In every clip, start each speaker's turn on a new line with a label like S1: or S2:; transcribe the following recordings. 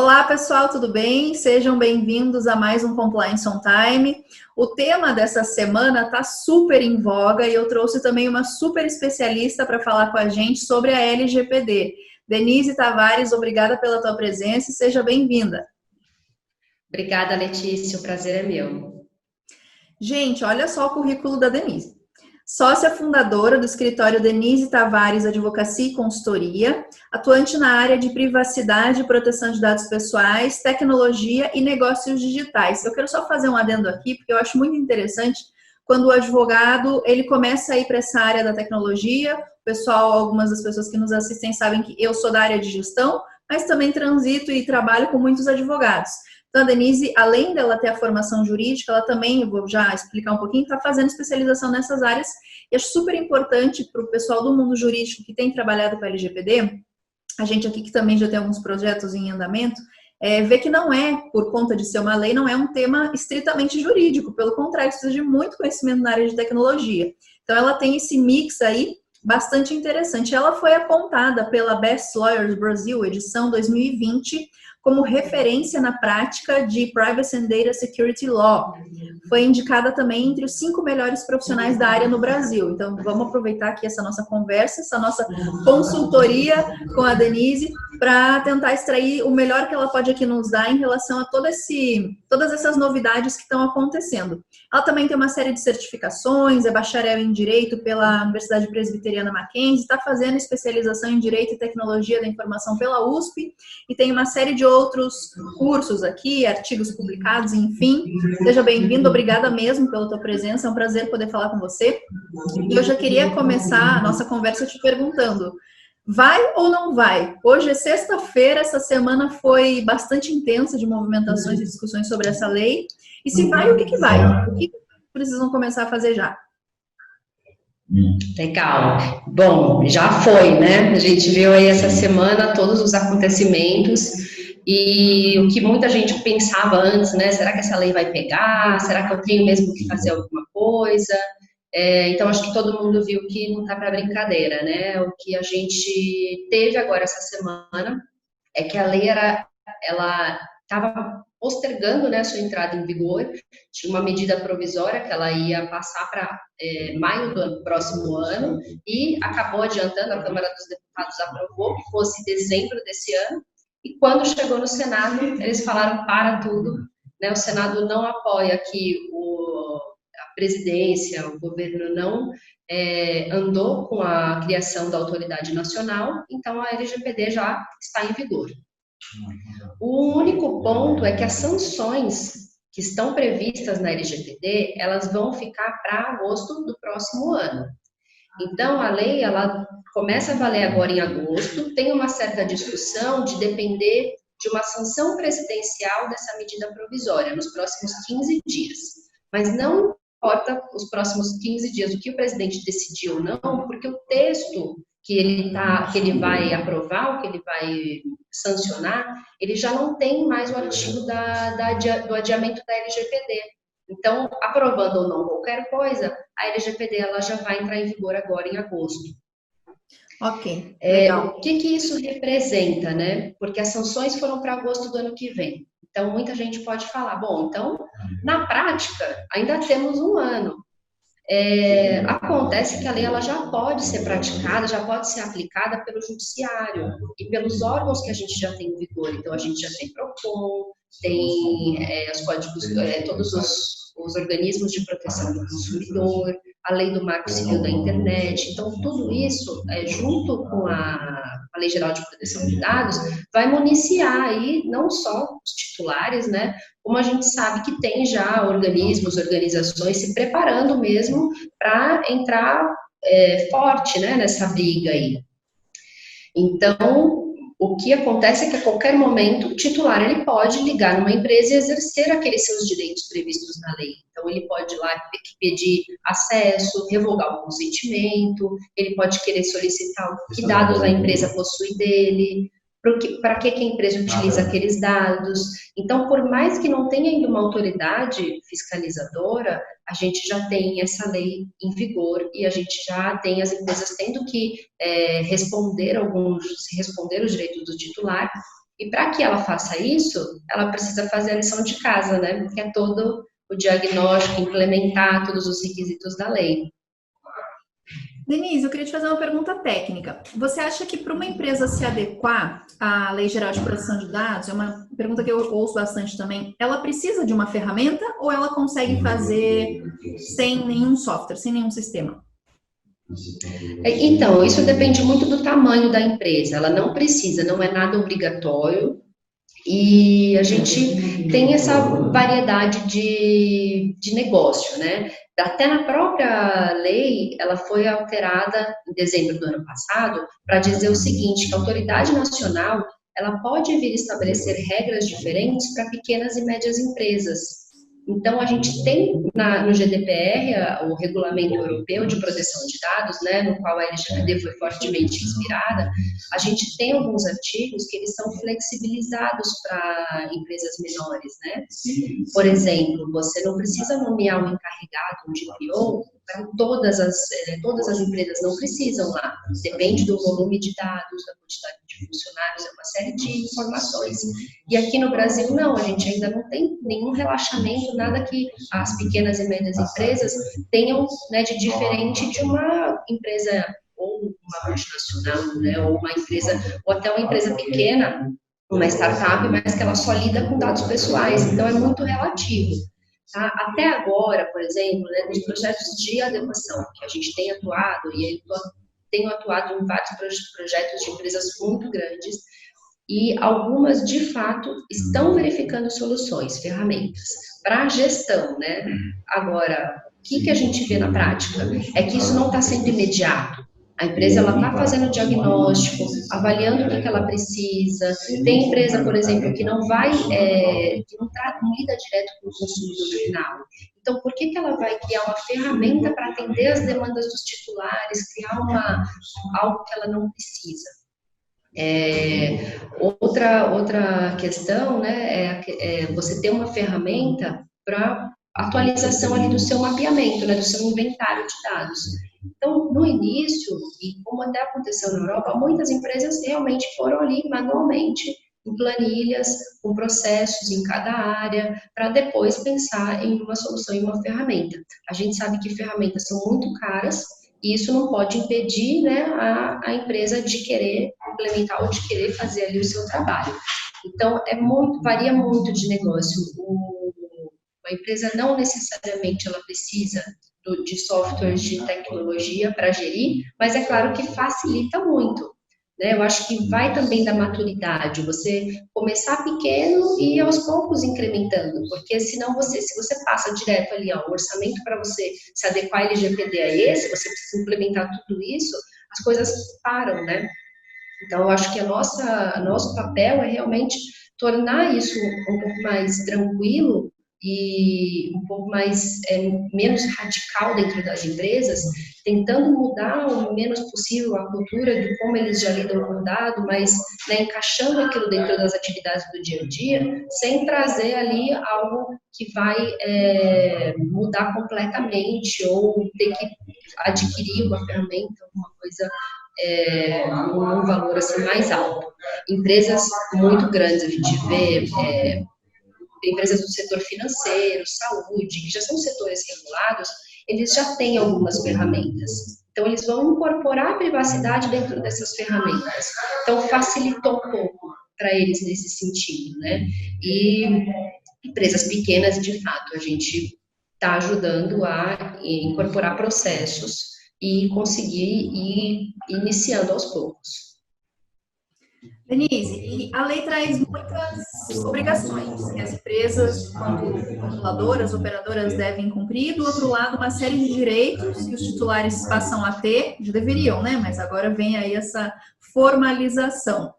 S1: Olá, pessoal, tudo bem? Sejam bem-vindos a mais um Compliance on Time. O tema dessa semana está super em voga e eu trouxe também uma super especialista para falar com a gente sobre a LGPD. Denise Tavares, obrigada pela tua presença e seja bem-vinda.
S2: Obrigada, Letícia, o prazer é meu.
S1: Gente, olha só o currículo da Denise. Sócia fundadora do escritório Denise Tavares Advocacia e Consultoria, atuante na área de privacidade e proteção de dados pessoais, tecnologia e negócios digitais. Eu quero só fazer um adendo aqui, porque eu acho muito interessante quando o advogado ele começa a ir para essa área da tecnologia. O pessoal, algumas das pessoas que nos assistem sabem que eu sou da área de gestão, mas também transito e trabalho com muitos advogados. Então, a Denise, além dela ter a formação jurídica, ela também, eu vou já explicar um pouquinho, está fazendo especialização nessas áreas. E acho super importante para o pessoal do mundo jurídico que tem trabalhado com a LGPD, a gente aqui que também já tem alguns projetos em andamento, ver que não é, por conta de ser uma lei, não é um tema estritamente jurídico. Pelo contrário, precisa de muito conhecimento na área de tecnologia. Então, ela tem esse mix aí bastante interessante. Ela foi apontada pela Best Lawyers Brasil, edição 2020, como referência na prática de Privacy and Data Security Law. Foi indicada também entre os 5 melhores profissionais da área no Brasil. Então, vamos aproveitar aqui essa nossa conversa, essa nossa consultoria com a Denise, para tentar extrair o melhor que ela pode aqui nos dar em relação a todas essas novidades que estão acontecendo. Ela também tem uma série de certificações, é bacharel em Direito pela Universidade Presbiteriana Mackenzie, está fazendo especialização em Direito e Tecnologia da Informação pela USP, e tem uma série de outros cursos aqui, artigos publicados, enfim. Seja bem-vindo, obrigada mesmo pela tua presença, é um prazer poder falar com você. E eu já queria começar a nossa conversa te perguntando, vai ou não vai? Hoje é sexta-feira, essa semana foi bastante intensa de movimentações e discussões sobre essa lei. E se vai, o que vai? O que precisam começar a fazer já?
S2: Legal. Bom, já foi, né? A gente viu aí essa semana todos os acontecimentos e o que muita gente pensava antes, né? Será que essa lei vai pegar? Será que eu tenho mesmo que fazer alguma coisa? Então, acho que todo mundo viu que não tá para brincadeira, né? O que a gente teve agora essa semana é que a lei ela estava postergando, né, a sua entrada em vigor. Tinha uma medida provisória que ela ia passar para maio do próximo ano e acabou adiantando, a Câmara dos Deputados aprovou que fosse dezembro desse ano, e quando chegou no Senado, eles falaram para tudo, né, o Senado não apoia que a presidência, o governo não andou com a criação da autoridade nacional, então a LGPD já está em vigor. O único ponto é que as sanções que estão previstas na LGPD, elas vão ficar para agosto do próximo ano. Então, a lei, ela começa a valer agora em agosto, tem uma certa discussão de depender de uma sanção presidencial dessa medida provisória nos próximos 15 dias. Mas não importa os próximos 15 dias o que o presidente decidiu ou não, porque o texto que ele vai aprovar, o que ele vai sancionar, ele já não tem mais o artigo do adiamento da LGPD. Então, aprovando ou não qualquer coisa, a LGPD ela já vai entrar em vigor agora em agosto.
S1: Ok, legal.
S2: O que isso representa, né? Porque as sanções foram para agosto do ano que vem. Então, muita gente pode falar, bom, então, na prática, ainda temos um ano. Acontece que a lei ela já pode ser praticada, já pode ser aplicada pelo judiciário e pelos órgãos que a gente já tem em vigor. Então, a gente já tem PROCON, tem os códigos, todos os organismos de proteção do consumidor, a lei do Marco Civil da Internet. Então, tudo isso, junto com a Lei Geral de Proteção de Dados, vai municiar aí não só os titulares, né, como a gente sabe que tem já organismos, organizações se preparando mesmo para entrar forte, né, nessa briga aí. Então, o que acontece é que a qualquer momento o titular ele pode ligar numa empresa e exercer aqueles seus direitos previstos na lei. Então, ele pode ir lá pedir acesso, revogar o consentimento, ele pode querer solicitar que dados a empresa possui dele, para que a empresa utiliza aqueles dados. Então, por mais que não tenha ainda uma autoridade fiscalizadora, a gente já tem essa lei em vigor e a gente já tem as empresas tendo que responder os direitos do titular E para que ela faça isso, ela precisa fazer a lição de casa, né? Que é todo o diagnóstico, implementar todos os requisitos da lei.
S1: Denise, eu queria te fazer uma pergunta técnica. Você acha que para uma empresa se adequar à Lei Geral de Proteção de Dados, é uma pergunta que eu ouço bastante também, ela precisa de uma ferramenta ou ela consegue fazer sem nenhum software, sem nenhum sistema?
S2: Então, isso depende muito do tamanho da empresa. Ela não precisa, não é nada obrigatório. E a gente tem essa variedade de negócio, né? Até na própria lei, ela foi alterada em dezembro do ano passado para dizer o seguinte, que a autoridade nacional, ela pode vir estabelecer regras diferentes para pequenas e médias empresas. Então, a gente tem no GDPR, o Regulamento Europeu de Proteção de Dados, né, no qual a LGPD foi fortemente inspirada, a gente tem alguns artigos que eles são flexibilizados para empresas menores, né? Por exemplo, você não precisa nomear um encarregado, um DPO, para todas as empresas não precisam lá. Depende do volume de dados, da quantidade de funcionários, é uma série de informações. E aqui no Brasil, não, a gente ainda não tem nenhum relaxamento, nada que as pequenas e médias empresas tenham, né, de diferente de uma empresa ou uma multinacional, né, ou uma empresa, ou até uma empresa pequena, uma startup, mas que ela só lida com dados pessoais, então é muito relativo. Tá? Até agora, por exemplo, né, nos projetos de adequação que a gente tem atuado, e eu tenho atuado em vários projetos de empresas muito grandes, e algumas, de fato, estão verificando soluções, ferramentas para a gestão, né? Agora, o que a gente vê na prática? É que isso não está sendo imediato. A empresa está fazendo diagnóstico, avaliando o que ela precisa. Tem empresa, por exemplo, que não vai, não lida direto com o consumidor final. Então, por que ela vai criar uma ferramenta para atender as demandas dos titulares, criar algo que ela não precisa? Outra questão, né, é você ter uma ferramenta para atualização ali do seu mapeamento, né, do seu inventário de dados. Então, no início, e como até aconteceu na Europa, muitas empresas realmente foram ali manualmente, em planilhas, com processos em cada área, para depois pensar em uma solução, em uma ferramenta. A gente sabe que ferramentas são muito caras, e isso não pode impedir, né, a empresa de querer implementar ou de querer fazer ali o seu trabalho. Então, varia muito de negócio. A empresa não necessariamente ela precisa de softwares de tecnologia para gerir, mas é claro que facilita muito. Né? Eu acho que vai também da maturidade, você começar pequeno e aos poucos incrementando, porque senão se você passa direto ali, ó, o orçamento para você se adequar ao LGPD é esse, você precisa implementar tudo isso, as coisas param, né? Então, eu acho que nosso papel é realmente tornar isso um pouco mais tranquilo e um pouco mais, menos radical dentro das empresas, tentando mudar o menos possível a cultura de como eles já lidam com o dado, mas, né, encaixando aquilo dentro das atividades do dia a dia, sem trazer ali algo que vai mudar completamente ou ter que adquirir uma ferramenta, alguma coisa um valor assim, mais alto. Empresas muito grandes, a gente vê empresas do setor financeiro, saúde, que já são setores regulados, eles já têm algumas ferramentas. Então, eles vão incorporar a privacidade dentro dessas ferramentas. Então, facilitou um pouco para eles nesse sentido, né? E empresas pequenas, de fato, a gente está ajudando a incorporar processos e conseguir ir iniciando aos poucos.
S1: Denise, e a lei traz muitas obrigações que as empresas, quando controladoras, operadoras devem cumprir, do outro lado, uma série de direitos que os titulares passam a ter, já deveriam, né? Mas agora vem aí essa formalização.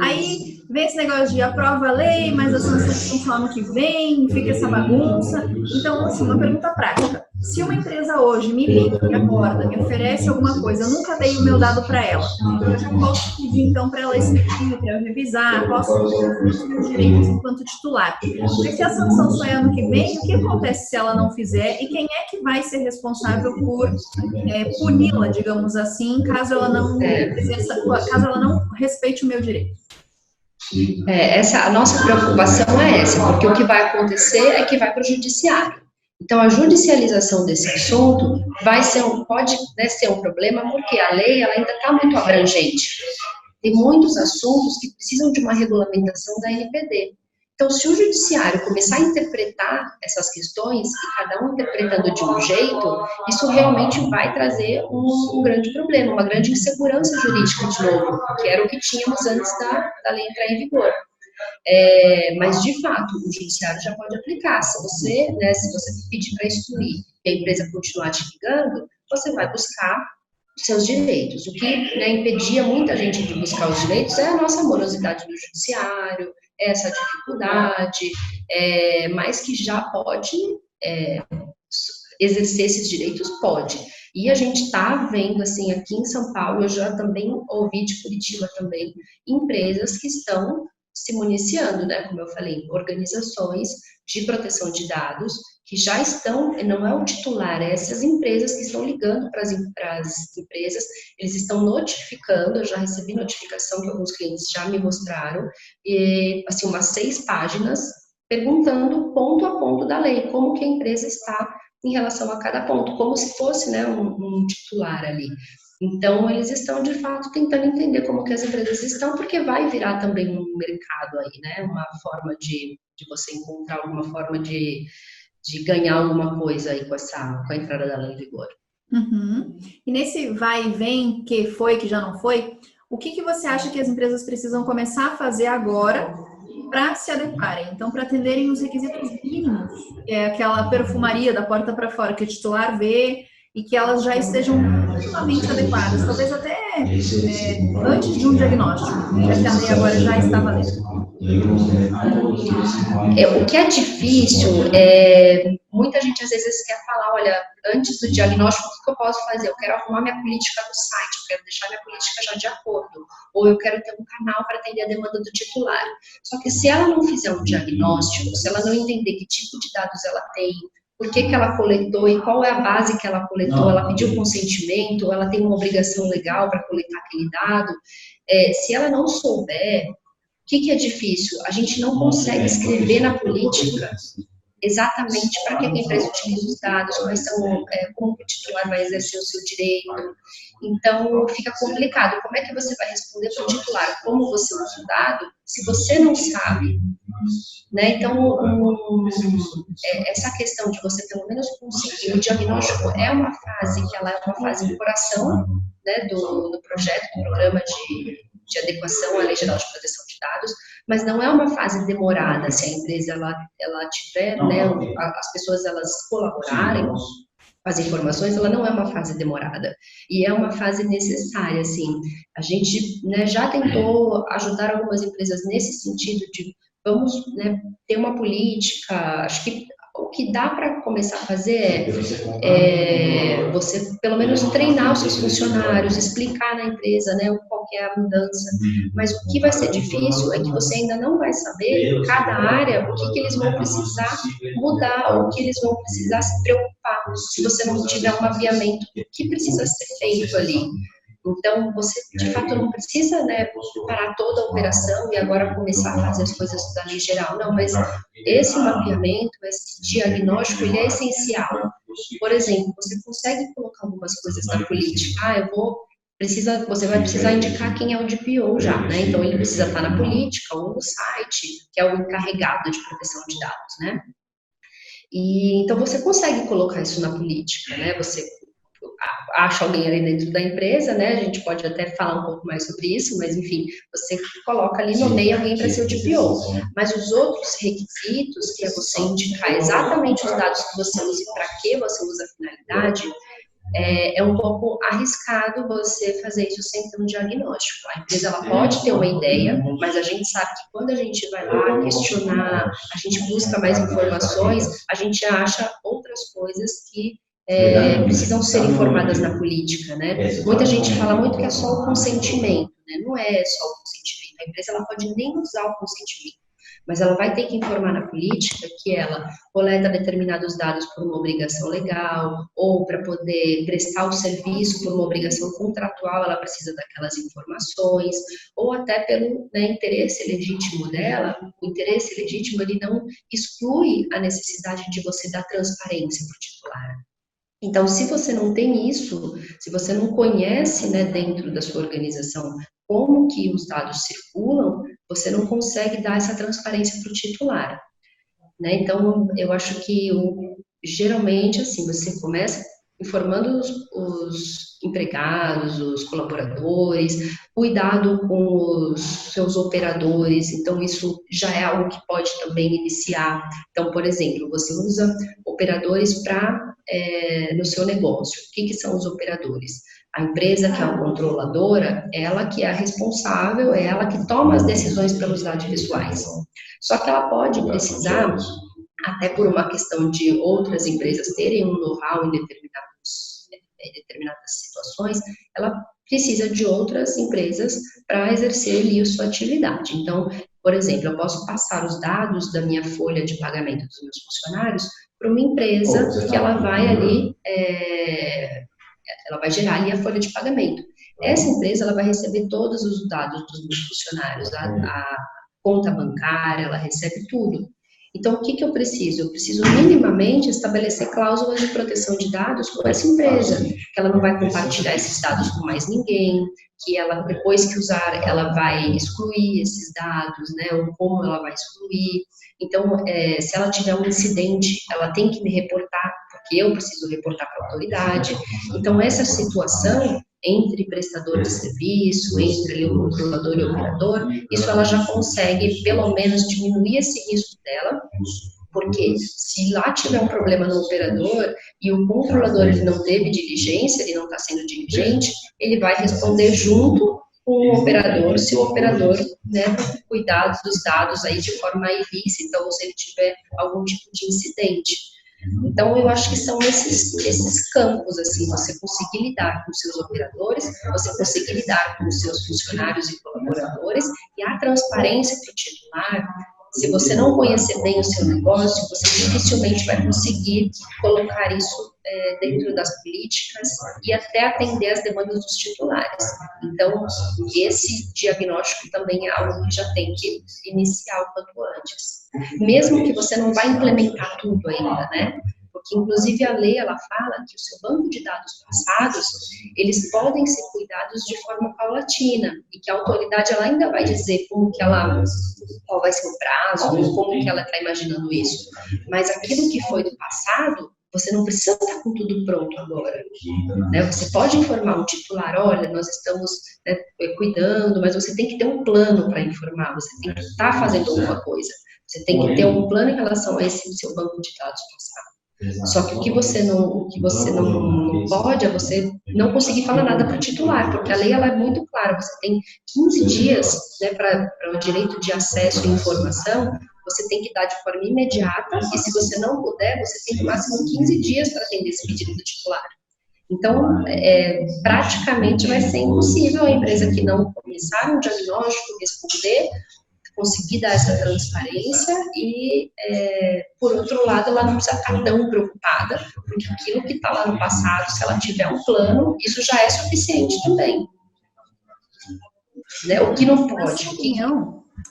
S1: Aí vem esse negócio de aprova a lei, mas as sanções são só ano que vem, fica essa bagunça. Então, assim, uma pergunta prática. Se uma empresa hoje me liga, me aborda, me oferece alguma coisa, eu nunca dei o meu dado para ela, eu já posso pedir, então, para ela esse pedido, para eu revisar, posso fazer os meus direitos enquanto titular. Mas se a sanção só é ano que vem, o que acontece se ela não fizer? E quem é que vai ser responsável por puni-la, digamos assim, caso ela não respeite o meu direito?
S2: A nossa preocupação é essa, porque o que vai acontecer é que vai para o judiciário. Então, a judicialização desse assunto pode, né, ser um problema, porque a lei ela ainda está muito abrangente. Tem muitos assuntos que precisam de uma regulamentação da NPD. Então, se o judiciário começar a interpretar essas questões, e cada um interpretando de um jeito, isso realmente vai trazer um grande problema, uma grande insegurança jurídica de novo, que era o que tínhamos antes da lei entrar em vigor. Mas, de fato, o judiciário já pode aplicar. Se você pedir para excluir e a empresa continuar te ligando, você vai buscar seus direitos. O que, né, impedia muita gente de buscar os direitos é a nossa morosidade no judiciário, essa dificuldade, mas que já pode exercer esses direitos, pode. E a gente está vendo, assim, aqui em São Paulo, eu já também ouvi de Curitiba também, empresas que estão se municiando, né, como eu falei, organizações de proteção de dados, que já estão, não é o titular, essas empresas que estão ligando para as empresas, eles estão notificando, eu já recebi notificação que alguns clientes já me mostraram, assim, umas 6 páginas, perguntando ponto a ponto da lei, como que a empresa está em relação a cada ponto, como se fosse, né, um titular ali. Então, eles estão, de fato, tentando entender como que as empresas estão, porque vai virar também um mercado aí, né, uma forma de você encontrar alguma forma de ganhar alguma coisa aí com a entrada da lei em vigor.
S1: Uhum. E nesse vai e vem, que foi, que já não foi, o que você acha que as empresas precisam começar a fazer agora para se adequarem? Então, para atenderem os requisitos mínimos, aquela perfumaria da porta para fora que o titular vê e que elas já estejam minimamente adequadas, talvez até antes de um diagnóstico, já que a lei agora já está valendo.
S2: O que é difícil muita gente às vezes quer falar, olha, antes do diagnóstico, o que eu posso fazer? Eu quero arrumar minha política no site, eu quero deixar minha política já de acordo, ou eu quero ter um canal para atender a demanda do titular. Só que se ela não fizer um diagnóstico, se ela não entender que tipo de dados ela tem, por que ela coletou e qual é a base que ela coletou, ela pediu consentimento, ela tem uma obrigação legal para coletar aquele dado, se ela não souber, o que é difícil? A gente não consegue escrever na política exatamente para que a empresa utilize os dados, quais são, como o titular vai exercer o seu direito. Então, fica complicado. Como é que você vai responder para o titular como você usa o dado se você não sabe? Né? Então, essa questão de você pelo menos conseguir o diagnóstico é uma fase que ela é uma fase de coração, né, do projeto, do programa de adequação à Lei Geral de Proteção de Dados, mas não é uma fase demorada. Se a empresa ela tiver, né, as pessoas elas colaborarem com as informações, ela não é uma fase demorada e é uma fase necessária. Assim, a gente, né, já tentou ajudar algumas empresas nesse sentido de vamos, né, ter uma política. Acho que o que dá para começar a fazer você, pelo menos, treinar os seus funcionários, explicar na empresa, né, qual que é a mudança. Mas o que vai ser difícil é que você ainda não vai saber, cada área, o que eles vão precisar mudar, ou o que eles vão precisar se preocupar, se você não tiver um mapeamento do que precisa ser feito ali. Então, você, de fato, não precisa, né, parar toda a operação e agora começar a fazer as coisas da lei geral. Não, mas esse mapeamento, esse diagnóstico, ele é essencial. Por exemplo, você consegue colocar algumas coisas na política. Você vai precisar indicar quem é o DPO já, né? Então, ele precisa estar na política ou no site, que é o encarregado de proteção de dados, né? E, então, você consegue colocar isso na política, né? Você acha alguém ali dentro da empresa, né? A gente pode até falar um pouco mais sobre isso, mas enfim, você coloca ali, nomeia alguém para ser o DPO. Mas os outros requisitos, que é você indicar exatamente os dados que você usa e para que você usa a finalidade, é um pouco arriscado você fazer isso sem ter um diagnóstico. A empresa ela pode ter uma ideia, mas a gente sabe que quando a gente vai lá questionar, a gente busca mais informações, a gente acha outras coisas que precisam ser informadas na política, né? Muita gente fala muito que é só o consentimento, né? Não é só o consentimento. A empresa ela pode nem usar o consentimento, mas ela vai ter que informar na política que ela coleta determinados dados por uma obrigação legal, ou para poder prestar o serviço por uma obrigação contratual, ela precisa daquelas informações, ou até pelo, né, interesse legítimo dela. O interesse legítimo, ele não exclui a necessidade de você dar transparência para o titular. Então, se você não tem isso, se você não conhece, né, dentro da sua organização como que os dados circulam, você não consegue dar essa transparência para o titular, né? Então, eu acho que geralmente, assim, você começa informando os empregados, os colaboradores, cuidado com os seus operadores, então isso já é algo que pode também iniciar. Então, por exemplo, você usa operadores no seu negócio. O que são os operadores? A empresa que é a controladora, ela que é a responsável, é ela que toma as decisões pelos dados pessoais. Só que ela pode precisar, até por uma questão de outras empresas terem um know-how em determinadas situações, ela precisa de outras empresas para exercer ali a sua atividade. Então, por exemplo, eu posso passar os dados da minha folha de pagamento dos meus funcionários para uma empresa que ela vai ali, ela vai gerar ali a folha de pagamento. Essa empresa, ela vai receber todos os dados dos meus funcionários, a conta bancária, ela recebe tudo. Então, o que eu preciso? Eu preciso minimamente estabelecer cláusulas de proteção de dados com essa empresa, que ela não vai compartilhar esses dados com mais ninguém, que ela, depois que usar, ela vai excluir esses dados, né, ou como ela vai excluir. Então, se ela tiver um incidente, ela tem que me reportar, porque eu preciso reportar para a autoridade. Então, essa situação entre prestador de serviço, entre o controlador e o operador, isso ela já consegue, pelo menos, diminuir esse risco dela, porque se lá tiver um problema no operador e o controlador ele não teve diligência, ele não está sendo diligente, ele vai responder junto com o operador, se o operador, né, cuidar dos dados aí de forma ilícita, ou se ele tiver algum tipo de incidente. Então, eu acho que são esses campos, assim, você conseguir lidar com os seus operadores, você conseguir lidar com os seus funcionários e colaboradores, e a transparência para o titular. Se você não conhecer bem o seu negócio, você dificilmente vai conseguir colocar isso dentro das políticas e até atender as demandas dos titulares. Então, esse diagnóstico também é algo que já tem que iniciar o quanto antes. Mesmo que você não vai implementar tudo ainda, né? Porque, inclusive, a lei, ela fala que o seu banco de dados passados, eles podem ser cuidados de forma paulatina, e que a autoridade, ela ainda vai dizer qual vai ser o prazo, ou como que ela está imaginando isso. Mas aquilo que foi do passado, você não precisa estar com tudo pronto agora, né? Você pode informar o titular, olha, nós estamos, né, cuidando, mas você tem que ter um plano para informar, você tem que estar fazendo alguma coisa, você tem que ter um plano em relação a esse seu banco de dados passado. Só que o que você não pode é você não conseguir falar nada para o titular, porque a lei ela é muito clara, você tem 15 dias, né, para o direito de acesso e informação, você tem que dar de forma imediata, e se você não puder, você tem no máximo 15 dias para atender esse pedido do titular. Então, praticamente vai ser impossível a empresa que não começar um diagnóstico responder, conseguir dar essa transparência e, por outro lado, ela não precisa estar tão preocupada, porque aquilo que está lá no passado, se ela tiver um plano, isso já é suficiente também. Né? O que não pode?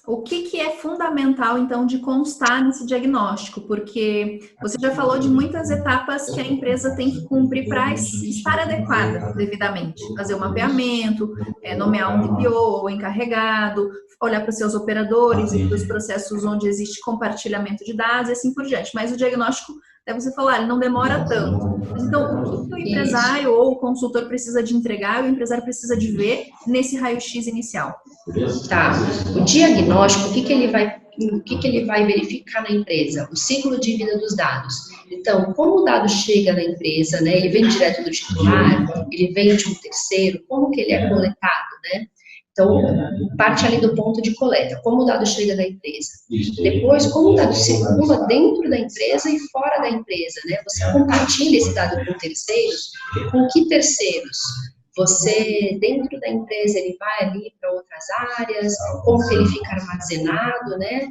S1: O que é fundamental, então, de constar nesse diagnóstico? Porque você já falou de muitas etapas que a empresa tem que cumprir para estar adequada devidamente. Fazer o mapeamento, nomear um DPO ou encarregado, olhar para os seus operadores e para os processos onde existe compartilhamento de dados e assim por diante. Mas o diagnóstico, você falar, ele não demora tanto. Então, o que o empresário ou o consultor precisa de entregar e o empresário precisa de ver nesse raio-x inicial?
S2: Tá. O diagnóstico, o que ele vai verificar na empresa? O ciclo de vida dos dados. Então, como o dado chega na empresa, né? Ele vem direto do titular, ele vem de um terceiro, como que ele é coletado, né? Então, parte ali do ponto de coleta, como o dado chega da empresa. Depois, como o dado circula dentro da empresa e fora da empresa, né? Você compartilha esse dado com terceiros, com que terceiros? Você, dentro da empresa, ele vai ali para outras áreas, como que ele fica armazenado, né?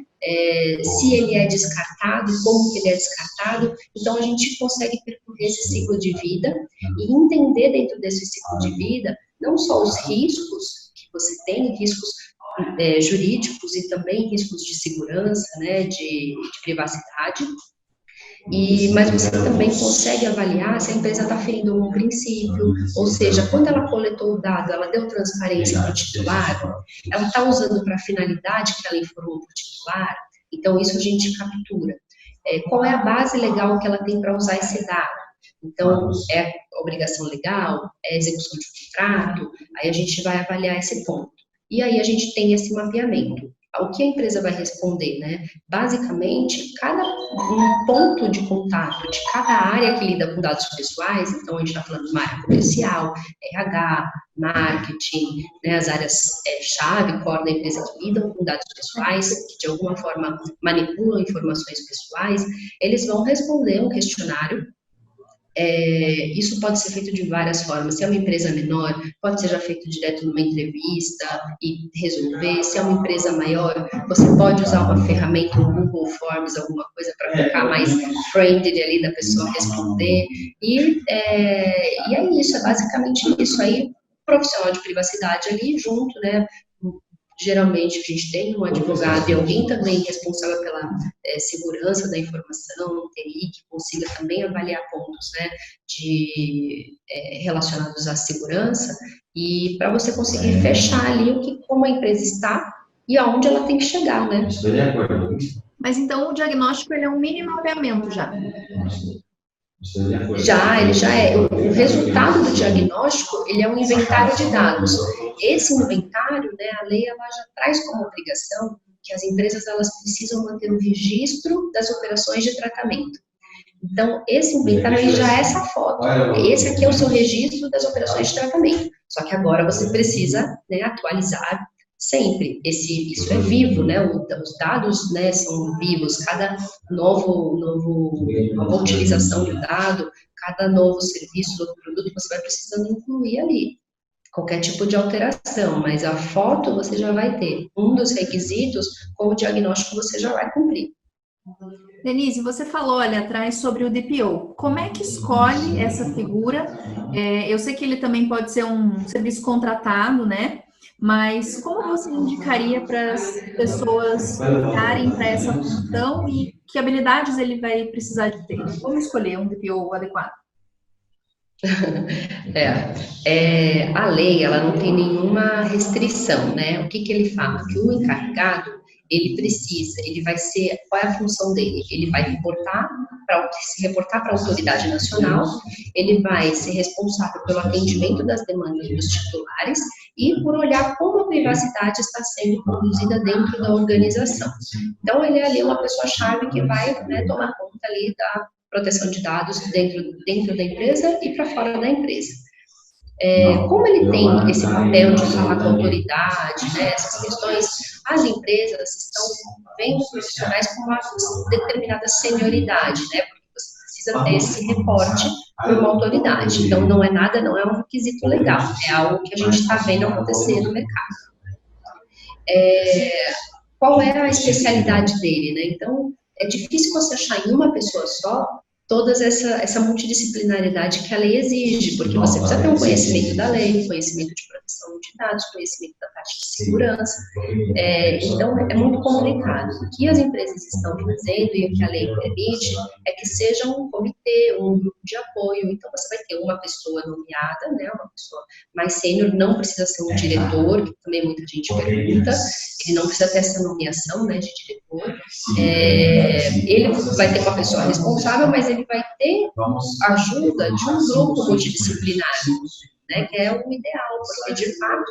S2: Se ele é descartado, como que ele é descartado. Então, a gente consegue percorrer esse ciclo de vida e entender dentro desse ciclo de vida não só os riscos que você tem, riscos jurídicos e também riscos de segurança, né, de privacidade, mas você também consegue avaliar se a empresa está ferindo algum princípio, ou seja, quando ela coletou o dado, ela deu transparência para o titular, ela está usando para a finalidade que ela informou para o titular, então isso a gente captura. Qual é a base legal que ela tem para usar esse dado? Então, é obrigação legal, é execução de contrato, aí a gente vai avaliar esse ponto. E aí a gente tem esse mapeamento. O que a empresa vai responder, né? Basicamente, cada ponto de contato de cada área que lida com dados pessoais, então a gente está falando de uma área comercial, RH, marketing, né, as áreas-chave, core da empresa que lidam com dados pessoais, que de alguma forma manipulam informações pessoais, eles vão responder um questionário. Isso pode ser feito de várias formas. Se é uma empresa menor, pode ser já feito direto numa entrevista e resolver. Se é uma empresa maior, você pode usar uma ferramenta, um Google Forms, alguma coisa para ficar mais friendly ali da pessoa responder. E é isso, é basicamente isso. Aí, profissional de privacidade ali junto, né? Geralmente a gente tem um advogado e alguém também responsável pela segurança da informação, TI, que consiga também avaliar pontos, né, relacionados à segurança, e para você conseguir fechar ali como a empresa está e aonde ela tem que chegar, né?
S1: Mas então o diagnóstico ele é um mini mapeamento já.
S2: Ele já é. O resultado do diagnóstico, ele é um inventário de dados. Esse inventário, né, a lei ela já traz como obrigação que as empresas elas precisam manter um registro das operações de tratamento. Então, esse inventário ele já é essa foto. Esse aqui é o seu registro das operações de tratamento. Só que agora você precisa, né, atualizar sempre. Isso é vivo, né? Os dados, né, são vivos. Cada nova utilização de dado, cada novo serviço, novo produto, você vai precisando incluir ali. Qualquer tipo de alteração, mas a foto você já vai ter. Um dos requisitos, com o diagnóstico você já vai cumprir.
S1: Denise, você falou ali atrás sobre o DPO. Como é que escolhe essa figura? Eu sei que ele também pode ser um serviço contratado, né? Mas como você indicaria para as pessoas olharem para essa função e que habilidades ele vai precisar de ter? Como escolher um DPO adequado?
S2: A lei, ela não tem nenhuma restrição, né? O que ele fala? Que o encarregado, ele vai ser, qual é a função dele? Ele vai se reportar para a autoridade nacional, ele vai ser responsável pelo atendimento das demandas dos titulares e por olhar como a privacidade está sendo conduzida dentro da organização. Então, ele é ali uma pessoa-chave que vai, né, tomar conta ali da proteção de dados dentro da empresa e para fora da empresa. Como ele tem esse papel de falar com a autoridade, né, essas questões, as empresas estão vendo profissionais com uma determinada senioridade, né, porque você precisa ter esse reporte por uma autoridade. Então, não é um requisito legal, é algo que a gente está vendo acontecer no mercado. Qual é a especialidade dele, né? Então, é difícil você achar em uma pessoa só toda essa multidisciplinaridade que a lei exige, porque você precisa ter um conhecimento da lei, conhecimento de proteção de dados, conhecimento da parte de segurança, então é muito complicado. O que as empresas estão fazendo e o que a lei permite é que seja um comitê, um grupo de apoio, então você vai ter uma pessoa nomeada, né, uma pessoa mais sênior, não precisa ser um diretor, que também muita gente pergunta, ele não precisa ter essa nomeação, né, de diretor, ele vai ter uma pessoa responsável, mas ele vai ter ajuda de um grupo multidisciplinar, né, que é o ideal, porque de fato,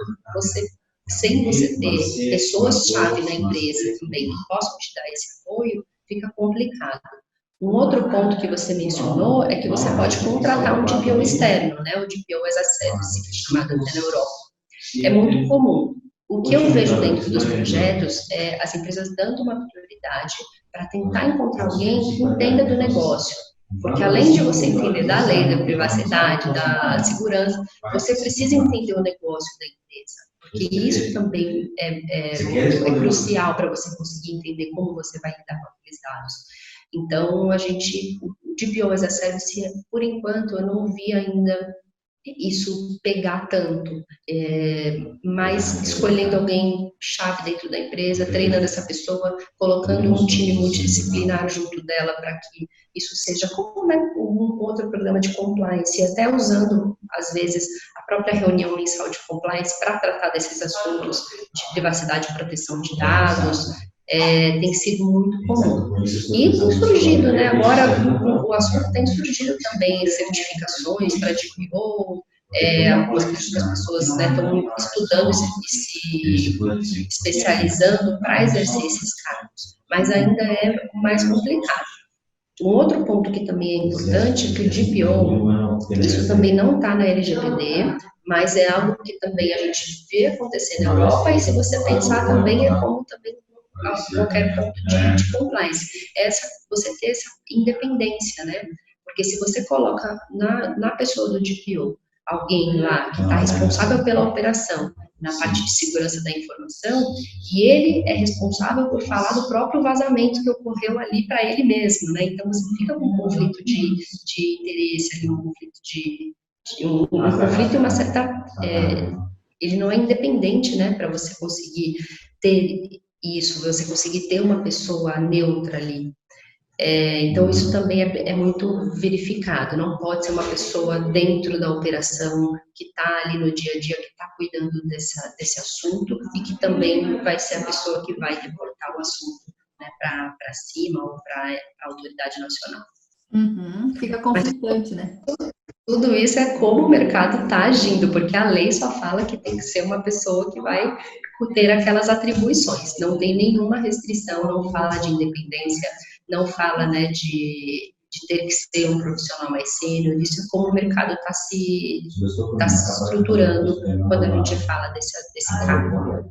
S2: sem você ter pessoas-chave na empresa também que possam te dar esse apoio, fica complicado. Um outro ponto que você mencionou é que você pode contratar um DPO externo, né, o DPO as a service, chamado até na Europa. É muito comum. O que eu vejo dentro dos projetos é as empresas dando uma prioridade para tentar encontrar alguém que entenda do negócio. Porque além de você entender da lei, da privacidade, da segurança, você precisa entender o negócio da empresa. Porque isso também é crucial para você conseguir entender como você vai lidar com aqueles dados. Então, o DPO as a Service, por enquanto, eu não vi ainda isso pegar tanto, mas escolhendo alguém chave dentro da empresa, treinando essa pessoa, colocando um time multidisciplinar junto dela para que isso seja como, né, um outro programa de compliance, e até usando, às vezes, a própria reunião mensal de compliance para tratar desses assuntos de privacidade e proteção de dados. Tem sido muito comum. E tem surgido, né? Agora o assunto tem surgido também, certificações para DPO, algumas pessoas estão estudando se especializando para exercer esses cargos, mas ainda é mais complicado. Um outro ponto que também é importante é que o DPO, isso também não está na LGPD, mas é algo que também a gente vê acontecer na Europa, e se você pensar também é como também qualquer ponto de compliance. Você ter essa independência, né? Porque se você coloca na pessoa do DPO alguém lá que está responsável pela operação, na parte de segurança da informação, e ele é responsável por falar do próprio vazamento que ocorreu ali para ele mesmo, né? Então você fica com um conflito de interesse ali, um conflito e uma certa... ele não é independente, né? Para você conseguir ter isso, você conseguir ter uma pessoa neutra ali. Então, isso também é muito verificado. Não pode ser uma pessoa dentro da operação que está ali no dia a dia, que está cuidando desse assunto, e que também vai ser a pessoa que vai reportar o assunto, né, para cima ou para a autoridade nacional.
S1: Fica conflitante, né?
S2: Tudo isso é como o mercado está agindo, porque a lei só fala que tem que ser uma pessoa que vai ter aquelas atribuições. Não tem nenhuma restrição, não fala de independência, não fala, né, de ter que ser um profissional mais sênior. Isso é como o mercado está se estruturando quando a gente fala desse cargo.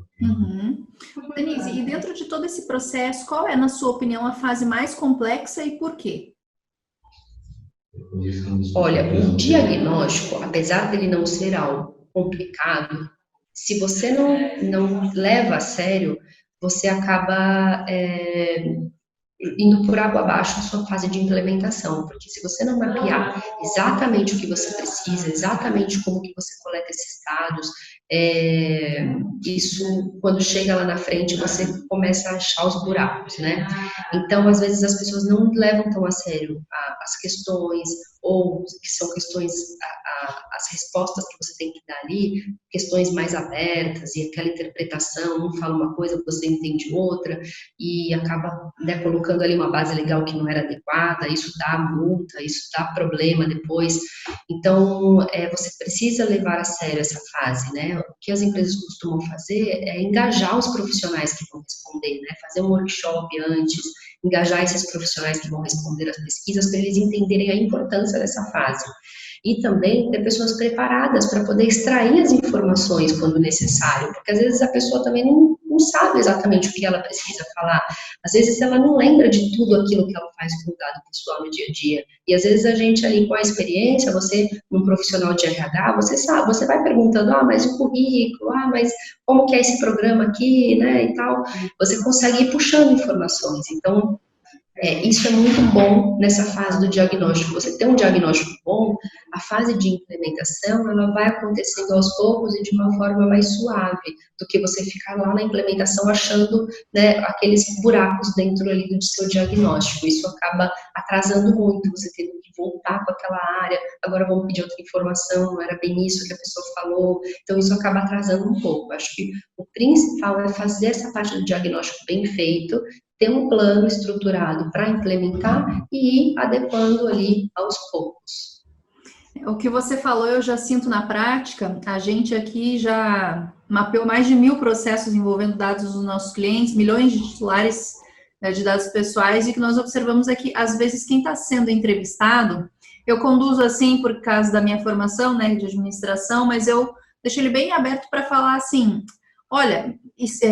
S1: Denise, e dentro de todo esse processo, qual é, na sua opinião, a fase mais complexa e por quê?
S2: Olha, o diagnóstico, apesar dele não ser algo complicado, se você não leva a sério, você acaba indo por água abaixo a sua fase de implementação, porque se você não mapear exatamente o que você precisa, exatamente como que você coleta esses dados, isso, quando chega lá na frente, você começa a achar os buracos, né? Então, às vezes, as pessoas não levam tão a sério as questões, ou que são questões, as respostas que você tem que dar ali, questões mais abertas, e aquela interpretação, um fala uma coisa, você entende outra, e acaba, né, colocando ali uma base legal que não era adequada, isso dá multa, isso dá problema depois. Então, você precisa levar a sério essa fase, né? O que as empresas costumam fazer é engajar os profissionais que vão responder, né? Fazer um workshop antes, engajar esses profissionais que vão responder as pesquisas para eles entenderem a importância dessa fase. E também ter pessoas preparadas para poder extrair as informações quando necessário, porque às vezes a pessoa também não sabe exatamente o que ela precisa falar, às vezes ela não lembra de tudo aquilo que ela faz com o dado pessoal no dia a dia, e às vezes a gente ali com a experiência, você, um profissional de RH, você sabe, você vai perguntando, mas o currículo, mas como que é esse programa aqui, né, e tal, você consegue ir puxando informações. Então, isso é muito bom nessa fase do diagnóstico. Você ter um diagnóstico bom, a fase de implementação, ela vai acontecendo aos poucos e de uma forma mais suave do que você ficar lá na implementação achando, né, aqueles buracos dentro ali do seu diagnóstico. Isso acaba atrasando muito, você tendo que voltar com aquela área, agora vamos pedir outra informação, não era bem isso que a pessoa falou, então isso acaba atrasando um pouco. Acho que o principal é fazer essa parte do diagnóstico bem feito, ter um plano estruturado para implementar e ir adequando ali aos poucos.
S1: O que você falou eu já sinto na prática. A gente aqui já mapeou mais de 1000 processos envolvendo dados dos nossos clientes, milhões de titulares, né, de dados pessoais, e que nós observamos aqui, às vezes, quem está sendo entrevistado, eu conduzo assim por causa da minha formação, né, de administração, mas eu deixo ele bem aberto para falar assim, olha,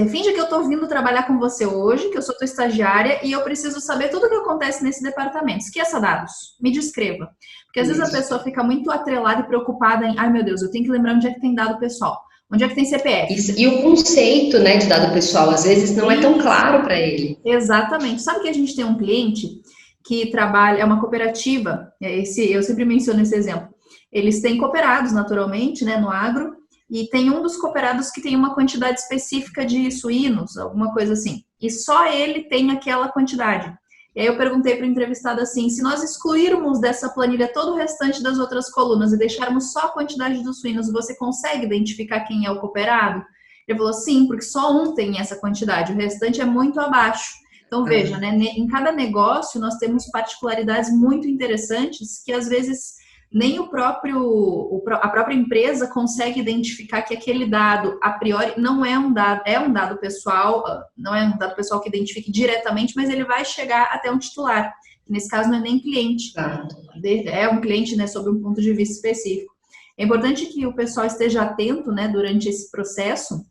S1: finge que eu estou vindo trabalhar com você hoje, que eu sou tua estagiária e eu preciso saber tudo o que acontece nesse departamento. Esqueça dados, me descreva. Porque às vezes a pessoa fica muito atrelada e preocupada em, ai meu Deus, eu tenho que lembrar onde é que tem dado pessoal, onde é que tem CPF.
S2: E o conceito, né, de dado pessoal, às vezes não é tão claro para ele.
S1: Exatamente. Sabe que a gente tem um cliente que trabalha, é uma cooperativa, eu sempre menciono esse exemplo. Eles têm cooperados, naturalmente, né, no agro, e tem um dos cooperados que tem uma quantidade específica de suínos, alguma coisa assim. E só ele tem aquela quantidade. E aí eu perguntei para o entrevistado assim, se nós excluirmos dessa planilha todo o restante das outras colunas e deixarmos só a quantidade dos suínos, você consegue identificar quem é o cooperado? Ele falou, sim, porque só um tem essa quantidade, o restante é muito abaixo. Então, veja, né, em cada negócio nós temos particularidades muito interessantes que às vezes nem a própria empresa consegue identificar que aquele dado, a priori, não é um dado pessoal, não é um dado pessoal que identifique diretamente, mas ele vai chegar até um titular. Nesse caso, não é nem cliente, é um cliente, né, sob um ponto de vista específico. É importante que o pessoal esteja atento, né, durante esse processo,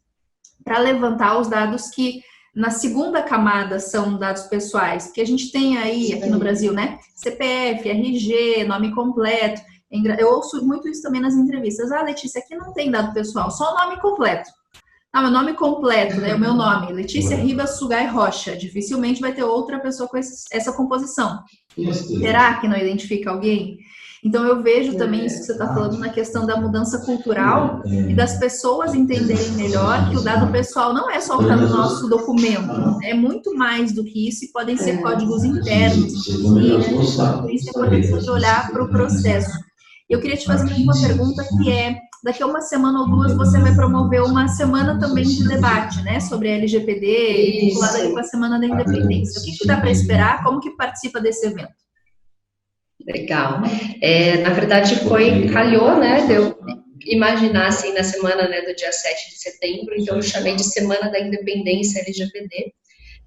S1: para levantar os dados que na segunda camada são dados pessoais, porque a gente tem aí, aqui no Brasil, né, CPF, RG, nome completo. Eu ouço muito isso também nas entrevistas. Ah, Letícia, aqui não tem dado pessoal, só o nome completo. Ah, meu nome completo, né, o meu nome, Letícia Ribas Sugai Rocha. Dificilmente vai ter outra pessoa com essa composição. Será que não identifica alguém? Então, eu vejo também isso que você está falando na questão da mudança cultural e das pessoas entenderem melhor que o dado pessoal não é só o que está no nosso documento, é muito mais do que isso e podem ser códigos internos, inclusive, por isso é importante olhar para o processo. Eu queria te fazer uma pergunta que é, daqui a uma semana ou duas você vai promover uma semana também de debate, né, sobre a LGPD, vinculada com a Semana da Independência. O que dá para esperar? Como que participa desse evento?
S2: Legal. Na verdade, calhou, né, de eu imaginar, assim, na semana, né, do dia 7 de setembro, então eu chamei de Semana da Independência LGPD.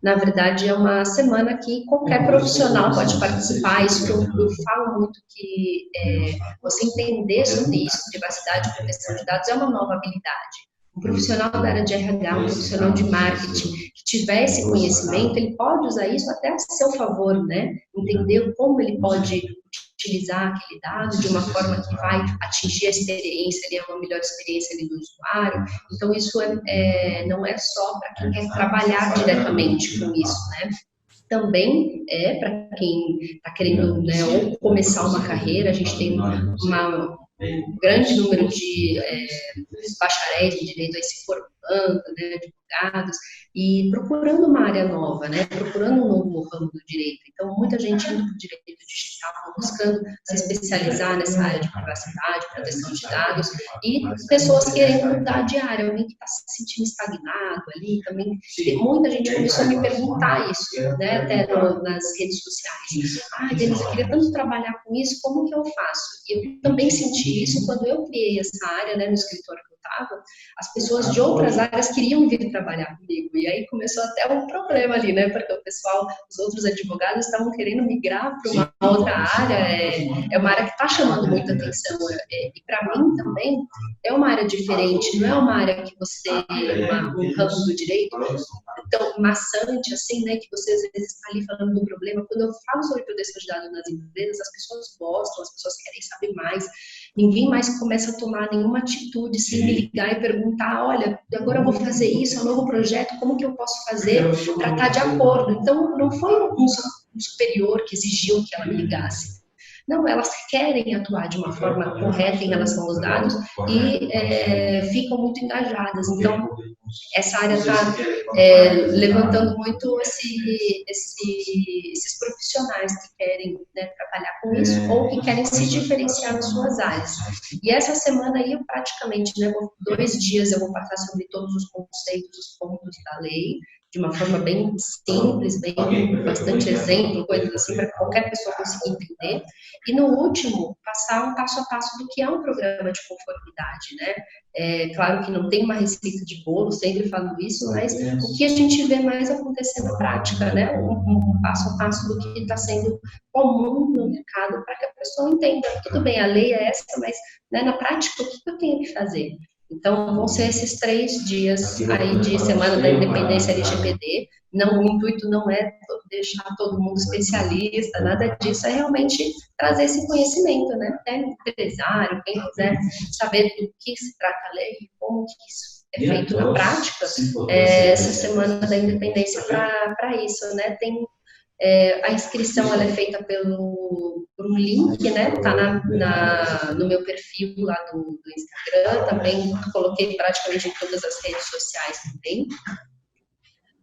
S2: Na verdade, é uma semana que qualquer profissional pode participar, isso que eu falo muito, que você entender sobre isso, privacidade e proteção de dados, é uma nova habilidade. Um profissional da área de RH, um profissional de marketing, que tiver esse conhecimento, ele pode usar isso até a seu favor, né? Entender como ele pode utilizar aquele dado de uma forma que vai atingir a experiência, uma melhor experiência ali do usuário. Então, isso não é só para quem quer trabalhar diretamente com isso, né? Também é para quem está querendo, né, ou começar uma carreira. A gente tem um grande número de bacharéis em direito aí se formando, né, advogados, e procurando uma área nova, né, procurando um novo ramo do direito. Então, muita gente indo para o direito digital, buscando se especializar nessa área de privacidade, proteção de dados, e pessoas querendo mudar de área, alguém que está se sentindo estagnado ali, também. Muita gente começou a me perguntar isso, né, até nas redes sociais. Ah, Denise, eu queria tanto trabalhar com isso, como que eu faço? E eu também senti isso quando eu criei essa área, né, no escritório que eu estava. As pessoas de outras áreas queriam vir trabalhar comigo, e aí começou até um problema ali, né, porque o pessoal, os outros advogados estavam querendo migrar para uma outra área, é uma área que está chamando muita atenção, e para mim também é uma área diferente, não é uma área que você, um ramo do direito tão maçante assim, né, que você às vezes está ali falando do problema. Quando eu falo sobre proteção de dados nas empresas, as pessoas gostam, as pessoas querem saber mais. Ninguém mais começa a tomar nenhuma atitude sem me ligar e perguntar, olha, agora eu vou fazer isso, é um novo projeto, como que eu posso fazer para estar de acordo? Então, não foi um superior que exigiu que ela me ligasse. Não, elas querem atuar de uma forma correta em relação aos dados e ficam muito engajadas. Então, essa área está levantando muito esses profissionais que querem, né, trabalhar com isso ou que querem se diferenciar nas suas áreas. E essa semana aí, eu praticamente, né, 2 dias eu vou passar sobre todos os conceitos, os pontos da lei, de uma forma bem simples, bastante exemplo, coisas assim, para qualquer pessoa conseguir entender. E no último, passar um passo a passo do que é um programa de conformidade, né? Claro que não tem uma receita de bolo, sempre falo isso, mas o que a gente vê mais acontecer na prática, né? Um passo a passo do que está sendo comum no mercado, para que a pessoa entenda, tudo bem, a lei é essa, mas, né, na prática, o que eu tenho que fazer? Então, vão ser esses 3 dias aí de Semana da Independência LGPD. Não, o intuito não é deixar todo mundo especialista, nada disso, é realmente trazer esse conhecimento, né? Até empresário, quem quiser saber do que se trata a lei, como que isso é feito na prática, essa Semana da Independência para isso, né? Tem a inscrição ela é feita por um link, né? Tá no meu perfil lá do Instagram, também coloquei praticamente em todas as redes sociais também.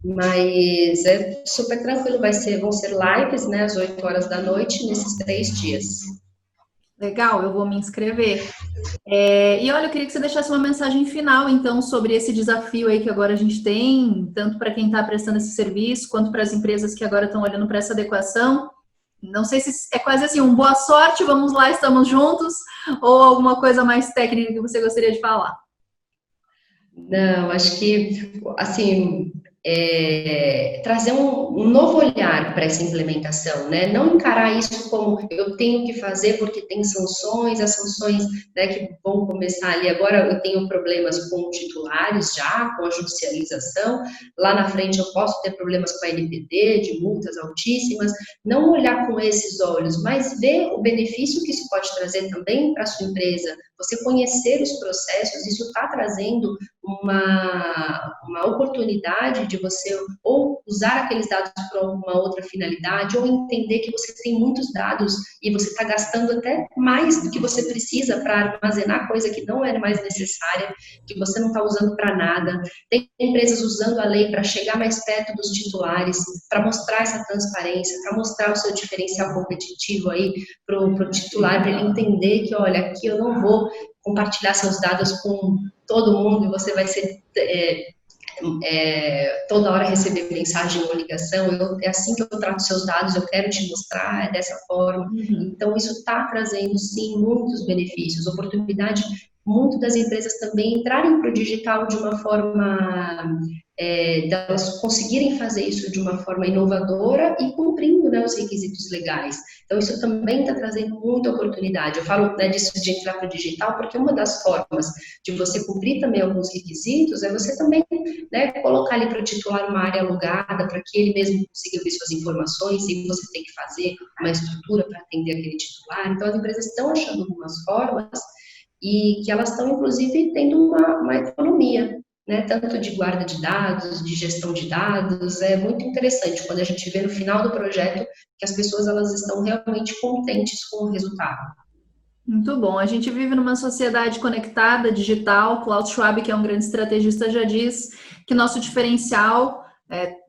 S2: Mas é super tranquilo, vão ser lives, né, às 8 horas da noite, nesses 3 dias.
S1: Legal, eu vou me inscrever. E olha, eu queria que você deixasse uma mensagem final, então, sobre esse desafio aí que agora a gente tem, tanto para quem está prestando esse serviço, quanto para as empresas que agora estão olhando para essa adequação. Não sei se é quase assim, boa sorte, vamos lá, estamos juntos, ou alguma coisa mais técnica que você gostaria de falar.
S2: Não, acho que, assim, trazer um novo olhar para essa implementação, né? Não encarar isso como eu tenho que fazer porque tem sanções, as sanções, né, que vão começar ali. Agora eu tenho problemas com titulares já, com a judicialização, lá na frente eu posso ter problemas com a LPD, de multas altíssimas. Não olhar com esses olhos, mas ver o benefício que isso pode trazer também para a sua empresa. Você conhecer os processos, isso está trazendo uma oportunidade de você ou usar aqueles dados para alguma outra finalidade, ou entender que você tem muitos dados e você está gastando até mais do que você precisa para armazenar coisa que não é mais necessária, que você não está usando para nada. Tem empresas usando a lei para chegar mais perto dos titulares, para mostrar essa transparência, para mostrar o seu diferencial competitivo aí para o titular, para ele entender que, olha, aqui eu não vou compartilhar seus dados com todo mundo e você vai ser toda hora receber mensagem ou ligação, é assim que eu trato seus dados, eu quero te mostrar, é dessa forma. Então, isso está trazendo, sim, muitos benefícios, oportunidade, muito das empresas também entrarem para o digital de uma forma, delas conseguirem fazer isso de uma forma inovadora e cumprindo, né, os requisitos legais. Então, isso também está trazendo muita oportunidade. Eu falo, né, disso de entrar para o digital, porque uma das formas de você cumprir também alguns requisitos é você também, né, colocar ali para o titular uma área alugada, para que ele mesmo consiga ver suas informações, e você tem que fazer uma estrutura para atender aquele titular. Então, as empresas estão achando algumas formas e que elas estão, inclusive, tendo uma economia, né, tanto de guarda de dados, de gestão de dados. É muito interessante quando a gente vê no final do projeto que as pessoas elas estão realmente contentes com o resultado.
S1: Muito bom. A gente vive numa sociedade conectada, digital. Klaus Schwab, que é um grande estrategista, já diz que nosso diferencial,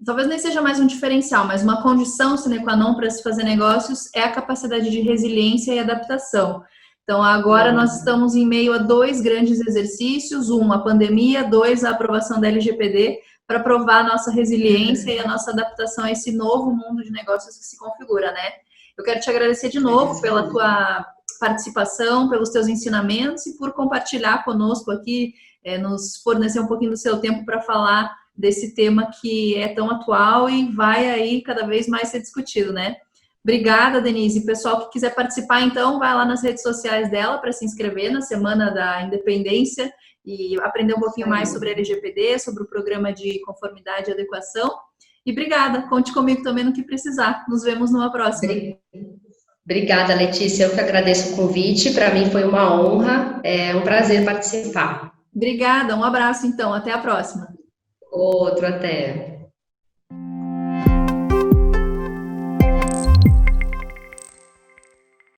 S1: talvez nem seja mais um diferencial, mas uma condição sine qua non para se fazer negócios é a capacidade de resiliência e adaptação. Então, agora nós estamos em meio a 2 grandes exercícios, 1, a pandemia, 2, a aprovação da LGPD, para provar a nossa resiliência e a nossa adaptação a esse novo mundo de negócios que se configura, né? Eu quero te agradecer de novo pela tua participação, pelos teus ensinamentos e por compartilhar conosco aqui, nos fornecer um pouquinho do seu tempo para falar desse tema que é tão atual e vai aí cada vez mais ser discutido, né? Obrigada, Denise. Pessoal que quiser participar, então, vai lá nas redes sociais dela para se inscrever na Semana da Independência e aprender um pouquinho mais sobre a LGPD, sobre o programa de conformidade e adequação. E obrigada. Conte comigo também no que precisar. Nos vemos numa próxima.
S2: Obrigada, Letícia. Eu que agradeço o convite. Para mim foi uma honra. É um prazer participar.
S1: Obrigada. Um abraço, então. Até a próxima.
S2: Outro, até.